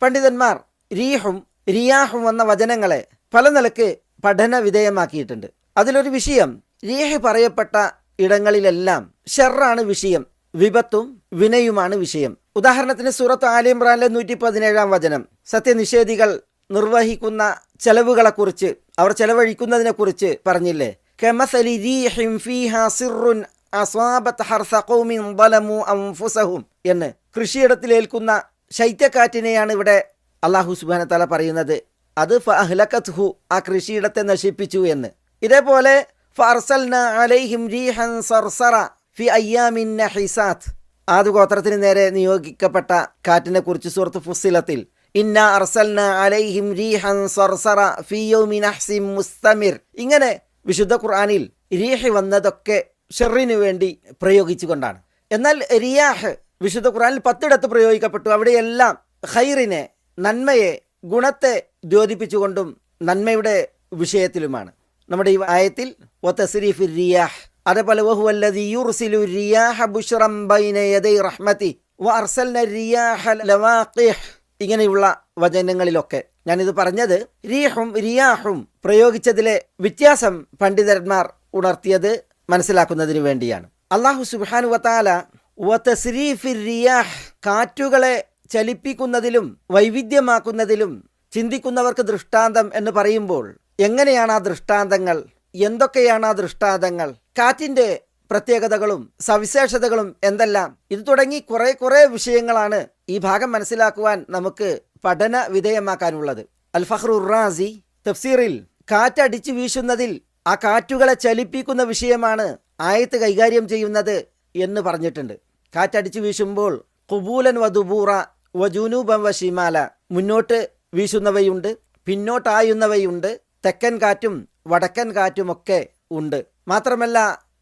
പണ്ഡിതന്മാർ റീഹും റിയാഹും എന്ന വചനങ്ങളെ പല നിലക്ക് പഠന വിധേയമാക്കിയിട്ടുണ്ട്. അതിലൊരു വിഷയം, റീഹ് പറയപ്പെട്ട ഇടങ്ങളിലെല്ലാം ഷർറാണ് വിഷയം, വിപത്തും വിനയുമാണ് വിഷയം. ഉദാഹരണത്തിന് സൂറത്ത് ആലി ഇംറാനിലെ 117 വചനം സത്യനിഷേധികൾ നിർവഹിക്കുന്ന ചെലവുകളെക്കുറിച്ച്, അവർ ചെലവഴിക്കുന്നതിനെക്കുറിച്ച് പറഞ്ഞില്ലേ, കമസലി റീഹിൻ ഫീഹാ സിർറുൻ അസ്വാബത് ഹർസ ഖൗമിൻ ളലമു അൻഫുസഹും എന്ന്. കൃഷിയിടത്തിലേൽക്കുന്ന ശൈത്യക്കാറ്റിനെയാണ് ഇവിടെ അല്ലാഹു സുബ്ഹാനഹു വതആല പറയുന്നത്. അത് ഫഅഹ്ലകത്ഹു, ആ കൃഷിയിടത്തെ നശിപ്പിച്ചു എന്ന്. ഇതേപോലെ ഫഅർസൽനാ അലൈഹിം റീഹൻ സർസറ ഫി അയ്യാമിൻ നഹിസാത്ത്, ആദ് ഗോത്രത്തിന് നേരെ നിയോഗിക്കപ്പെട്ട കാറ്റിനെ കുറിച്ച് സൂറത്ത് ഫുസ്സിലത്തിൽ ഇന്നാ അർസൽനാ അലൈഹിം റീഹൻ സർസറ ഫി യൗമി നഹ്സിൻ മുസ്തമിർ. ഇങ്ങനെ വിശുദ്ധ ഖുർആനിൽ റീഹ് വന്നതൊക്കെ ഷർറിനു വേണ്ടി പ്രയോഗിച്ചുകൊണ്ടാണ്. എന്നാൽ റിയാഹ് വിശുദ്ധ ഖുർആനിൽ 10 പ്രയോഗിക്കപ്പെട്ടു. അവിടെയെല്ലാം ഖൈറിനെ, നന്മയെ, ഗുണത്തെ ദ്യോതിപ്പിച്ചുകൊണ്ടും നന്മയുടെ വിഷയത്തിലുമാണ്. നമ്മുടെ ഈ ആയത്തിൽ വതസ്രീഫിർ റിയാഹ്, അതേപോലെ വഹുവല്ലദീ യുർസിലു റിയാഹ ബുശ്റൻ ബൈന യദൈ റഹ്മതി വഅർസൽന റിയാഹ ലവാഖിഹ്, ഇങ്ങനെയുള്ള വചനങ്ങളിലൊക്കെ ഞാനിത് പറഞ്ഞത് റീഹും റിയാഹും പ്രയോഗിച്ചതിലെ വ്യത്യാസം പണ്ഡിതന്മാർ ഉണർത്തിയത് മനസ്സിലാക്കുന്നതിന് വേണ്ടിയാണ്. അല്ലാഹു സുബ്ഹാനഹു വതആല വതസ്രീഫിർ റിയാഹ്, കാറ്റുകളെ ചലിപ്പിക്കുന്നതിലും വൈവിധ്യമാക്കുന്നതിലും ചിന്തിക്കുന്നവർക്ക് ദൃഷ്ടാന്തം എന്ന് പറയുമ്പോൾ എങ്ങനെയാണ് ആ ദൃഷ്ടാന്തങ്ങൾ, എന്തൊക്കെയാണ് ആ ദൃഷ്ടാന്തങ്ങൾ, കാറ്റിൻ്റെ പ്രത്യേകതകളും സവിശേഷതകളും എന്തെല്ലാം, ഇത് തുടങ്ങി കുറേ വിഷയങ്ങളാണ് ഈ ഭാഗം മനസ്സിലാക്കുവാൻ നമുക്ക് പഠന വിധേയമാക്കാനുള്ളത്. അൽ ഫഖ്റുർ റാസി തഫ്സീറിൽ കാറ്റടിച്ചു വീശുന്നതിൽ ആ കാറ്റുകളെ ചലിപ്പിക്കുന്ന വിഷയമാണ് ആയത്ത് കൈകാര്യം ചെയ്യുന്നത് എന്ന് പറഞ്ഞിട്ടുണ്ട്. കാറ്റടിച്ചു വീശുമ്പോൾ ഖുബൂലൻ വദുബൂറ വജുനൂബൻ വശിമാല, മുന്നോട്ട് വീശുന്നവയുണ്ട്, പിന്നോട്ടായുന്നവയുണ്ട്, തെക്കൻ കാറ്റും വടക്കൻ കാറ്റുമൊക്കെ ഉണ്ട്. മാത്രമല്ല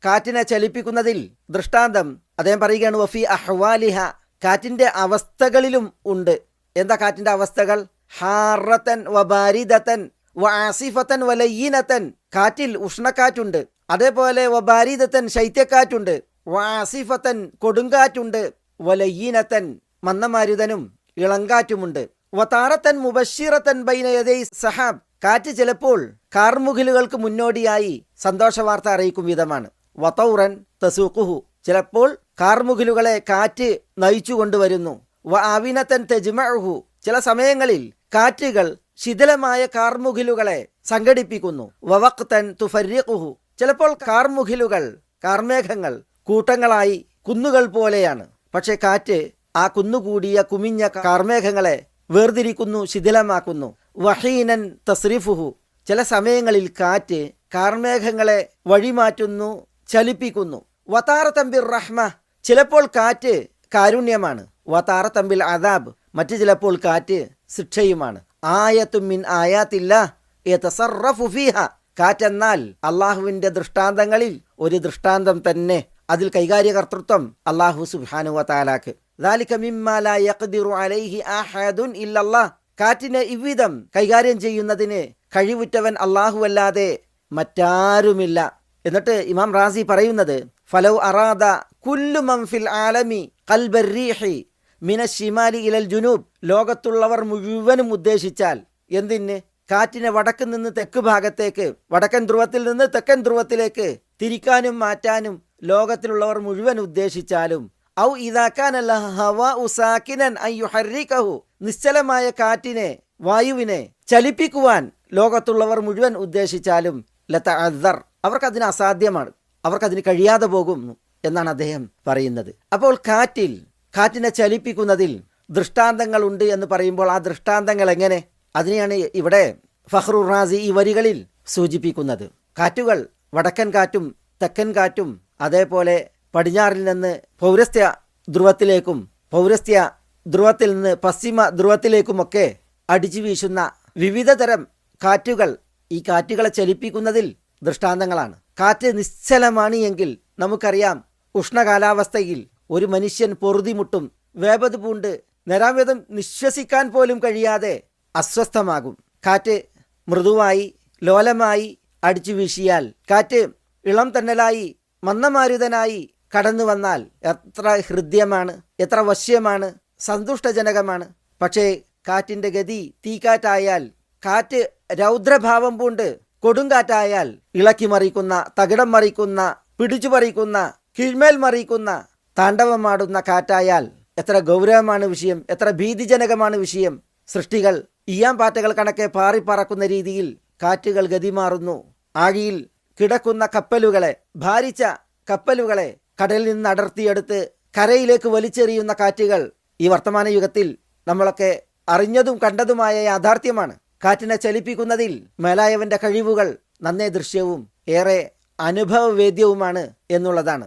കാറ്റിനെ ചലിപ്പിക്കുന്നതിൽ ദൃഷ്ടാന്തം അദ്ദേഹം പറയുകയാണ് വഫി അഹ്വാലിഹ, കാറ്റിൻ്റെ അവസ്ഥകളിലും ഉണ്ട്. എന്താ കാറ്റിൻ്റെ അവസ്ഥകൾ? ഹാറത്തൻ വബാരിദത്തൻ വആസിഫത്തൻ വലയ്യിനത്തൻ, കാറ്റിൽ ഉഷ്ണക്കാറ്റുണ്ട്, അതേപോലെ വബാരിദത്തൻ ശൈത്യക്കാറ്റുണ്ട്, വആസിഫത്തൻ കൊടുങ്കാറ്റുണ്ട്, വലയ്യിനത്തൻ മന്ദമാരുതനും ഇളങ്കാറ്റുമുണ്ട്, വതാറത്തൻ മുബശ്ശിറത്തൻ ബൈന യദൈ സഹാബ്, കാറ്റ് ചിലപ്പോൾ കാർമുകിലുകൾക്ക് മുന്നോടിയായി സന്തോഷവാർത്ത അറിയിക്കും വിധമാണ്. വതൗറൻ തസൂഖുഹു, ചിലപ്പോൾ കാർമുകിലുകളെ കാറ്റ് നയിച്ചു കൊണ്ടുവരുന്നു. വ ആവിനത്തൻ തജ്മഉഹു, ചില സമയങ്ങളിൽ കാറ്റുകൾ ശിഥിലമായ കാർമുകിലുകളെ സംഘടിപ്പിക്കുന്നു. വവഖ്തൻ തുഫർരിഖുഹു, ചിലപ്പോൾ കാർമേഘങ്ങൾ കൂട്ടങ്ങളായി കുന്നുകൾ പോലെയാണ്. പക്ഷെ കാറ്റ് ആ കുന്നുകൂടിയ കുമിഞ്ഞ കാർമേഘങ്ങളെ വേർതിരിക്കുന്നു, ശിഥിലമാക്കുന്നു. വഹീനൻ തസ്രിഫുഹു, ചില സമയങ്ങളിൽ കാറ്റ് കാർമേഘങ്ങളെ വഴിമാറ്റുന്നു, ചലിപ്പിക്കുന്നു. വതാറത്തമ്പിർ റഹ്മ, ചിലപ്പോൾ കാറ്റ് കാരുണ്യമാണ്. വതാറത്തമ്പിൽ അദാബ്, മറ്റു ചിലപ്പോൾ കാറ്റ് ശിക്ഷയുമാണ്. ആയത്തും മിൻ ആയാത്തില്ലാഹ് യതസറഫു ഫീഹ, കാറ്റെന്നാൽ അള്ളാഹുവിൻ്റെ ദൃഷ്ടാന്തങ്ങളിൽ ഒരു ദൃഷ്ടാന്തം തന്നെ. അതിൽ കൈകാര്യകർത്തൃത്വം അള്ളാഹു സുബ്ഹാനഹു വതആലാക്ക്. ദാലിക മിമ്മാ ലാ യഖ്ദിറു അലൈഹി അഹദുൻ ഇല്ലല്ലാഹ്, കാറ്റിനെ ഇவ்விதം കൈകാര്യം ചെയ്യുന്നതിന് കഴിവുറ്റവൻ അല്ലാഹുവല്ലാതെ മറ്റാരുമില്ല. എന്നിട്ട് ഇമാം റാസി പറയുന്നത് ഫലൗ അറാദ കുല്ലു മൻ ഫിൽ ആലമി ഖൽബർ റീഹി മിനശ്ശിമാലി ഇലൽ ജുനൂബ്, ലോകത്തുള്ളവർ മുഴുവനും ഉദ്ദേശിച്ചാൽ എന്തിന്? കാറ്റിനെ വടക്ക് നിന്ന് തെക്ക് ഭാഗത്തേക്ക്, വടക്കൻ ധ്രുവത്തിൽ നിന്ന് തെക്കൻ ധ്രുവത്തിലേക്ക് തിരിക്കാനും മാറ്റാനും ലോകത്തിലുള്ളവർ മുഴുവൻ ഉദ്ദേശിച്ചാലും, ഔ ഇദാ കാന ലഹവാഉ സാകിനൻ അൻ യുഹർരികഹു, നിശ്ചലമായ കാറ്റിനെ, വായുവിനെ ചലിപ്പിക്കുവാൻ ലോകത്തുള്ളവർ മുഴുവൻ ഉദ്ദേശിച്ചാലും ലതഅദ്ദർ, അവർക്കതിന് അസാധ്യമാണ്, അവർക്കതിന് കഴിയാതെ പോകുന്നു എന്നാണ് അദ്ദേഹം പറയുന്നത്. അപ്പോൾ കാറ്റിനെ ചലിപ്പിക്കുന്നതിൽ ദൃഷ്ടാന്തങ്ങളുണ്ട് എന്ന് പറയുമ്പോൾ ആ ദൃഷ്ടാന്തങ്ങൾ എങ്ങനെ? അതിനെയാണ് ഇവിടെ ഫഖ്റുർ റാസി ഈ വരികളിൽ സൂചിപ്പിക്കുന്നത്. കാറ്റുകൾ വടക്കൻ കാറ്റും തെക്കൻ കാറ്റും അതേപോലെ പടിഞ്ഞാറിൽ നിന്ന് പൗരസ്ത്യ ധ്രുവത്തിലേക്കും പൗരസ്ത്യ ധ്രുവത്തിൽ നിന്ന് പശ്ചിമ ധ്രുവത്തിലേക്കുമൊക്കെ അടിച്ചു വീശുന്ന വിവിധ തരം കാറ്റുകൾ ഈ കാറ്റുകളെ ചലിപ്പിക്കുന്നതിൽ ദൃഷ്ടാന്തങ്ങളാണ്. കാറ്റ് നിശ്ചലമാണ് എങ്കിൽ നമുക്കറിയാം ഉഷ്ണകാലാവസ്ഥയിൽ ഒരു മനുഷ്യൻ പൊറുതിമുട്ടും, വേപത് പൂണ്ട് നേരാവിധം നിശ്വസിക്കാൻ പോലും കഴിയാതെ അസ്വസ്ഥമാകും. കാറ്റ് മൃദുവായി ലോലമായി അടിച്ചു വീശിയാൽ, കാറ്റ് ഇളം തന്നലായി മന്ദമാരുതനായി കടന്നു വന്നാൽ എത്ര ഹൃദ്യമാണ്, എത്ര വശ്യമാണ്, സന്തുഷ്ടജനകമാണ്. പക്ഷേ കാറ്റിൻ്റെ ഗതി തീക്കാറ്റായാൽ, കാറ്റ് രൗദ്രഭാവം പൂണ്ട് കൊടുങ്കാറ്റായാൽ, ഇളക്കി മറിക്കുന്ന, തകിടം മറിക്കുന്ന, പിടിച്ചു പറിക്കുന്ന, കീഴ്മേൽ മറിക്കുന്ന, താണ്ഡവമാടുന്ന കാറ്റായാൽ എത്ര ഗൗരവമാണ് വിഷയം, എത്ര ഭീതിജനകമാണ് വിഷയം. സൃഷ്ടികൾ ഈയാമ്പാറ്റകൾ കണക്കെ പാറിപ്പറക്കുന്ന രീതിയിൽ കാറ്റുകൾ ഗതിമാറുന്നു. ആഴിയിൽ കിടക്കുന്ന കപ്പലുകളെ, ഭാരിച്ച കപ്പലുകളെ കടലിൽ നിന്ന് അടർത്തിയെടുത്ത് കരയിലേക്ക് വലിച്ചെറിയുന്ന കാറ്റുകൾ ഈ വർത്തമാന യുഗത്തിൽ നമ്മളൊക്കെ അറിഞ്ഞതും കണ്ടതുമായ യാഥാർത്ഥ്യമാണ്. കാറ്റിനെ ചലിപ്പിക്കുന്നതിൽ മേലായവന്റെ കഴിവുകൾ നന്നേ ദൃശ്യവും ഏറെ അനുഭവവേദ്യവുമാണ് എന്നുള്ളതാണ്.